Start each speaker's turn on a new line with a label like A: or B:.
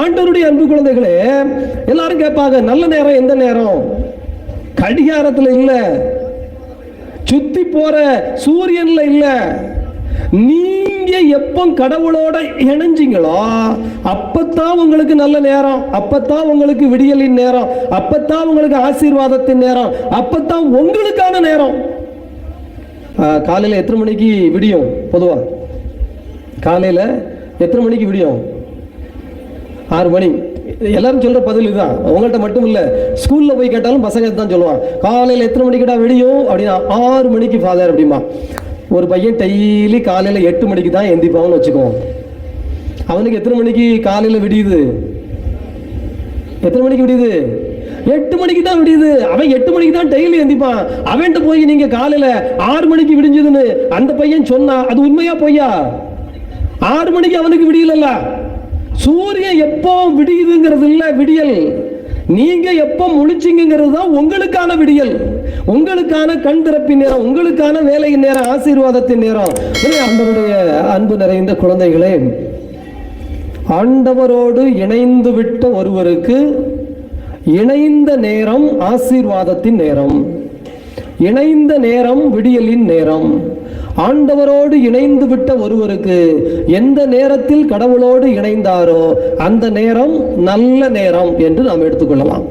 A: ஆண்டவருடைய அன்பு குழந்தைகளே, எல்லாரும் கேட்பாங்க, நல்ல நேரம் எந்த நேரம்? கடிகாரத்தில் இல்ல, சுத்தி போற சூரியன்ல இல்ல. நீங்க எப்போ கடவுளோட இணைஞ்சீங்களோ அப்பத்தான் உங்களுக்கு நல்ல நேரம், அப்பத்தான் உங்களுக்கு விடியலின் நேரம், அப்பத்தான் உங்களுக்கு ஆசீர்வாதத்தின் நேரம், அப்பத்தான் உங்களுக்கான நேரம். காலையில் எத்தனை மணிக்கு விடியும்? பொதுவா காலையில் எத்தனை மணிக்கு விடியும்? 6 மணி. எல்லாரும் சொல்ற பதில் இதுதான், உங்கள்கிட்ட மட்டும் இல்ல, ஸ்கூல்ல போய் கேட்டாலும் பசங்க தான் சொல்லுவான். காலையில் எத்தனை மணிக்குடா விடியும் அப்படின்னா 6 மணிக்கு ஃபாதர் அப்படிமா. ஒரு பையன் டெய்லி காலையில் 8 மணிக்கு தான் எந்திப்பான்னு வச்சுக்குவோம். அவனுக்கு எத்தனை மணிக்கு காலையில் விடியுது? எத்தனை மணிக்கு விடியுது? 8 மணிக்கு தான் விடியுது. அவன் 8 மணிக்கு தான் டெய்லி எந்திப்பான். அவன்கிட்ட போய் நீங்க காலையில் 6 மணிக்கு விடிஞ்சதுன்னு அந்த பையன் சொன்னா அது உண்மையா பொய்யா? 6 மணிக்கு அவனுக்கு விடியல. சூரியன் எப்போ விடியுதுங்கிறது இல்ல விடியல், நீங்க எப்போ முழிச்சிங்கிறது தான் உங்களுக்கான விடியல், உங்களுக்கான கண் திறப்பின் நேரம், உங்களுக்கான வேலையின் நேரம், ஆசீர்வாதத்தின் நேரம். ஆண்டவருடைய அன்பு நிறைந்த குழந்தைகளே, ஆண்டவரோடு இணைந்து விட்ட ஒருவருக்கு இணைந்த நேரம் ஆசீர்வாதத்தின் நேரம், இணைந்த நேரம் விடியலின் நேரம். ஆண்டவரோடு இணைந்து விட்ட ஒருவருக்கு எந்த நேரத்தில் கடவுளோடு இணைந்தாரோ அந்த நேரம் நல்ல நேரம் என்று நாம் எடுத்துக்கொள்ளலாம்.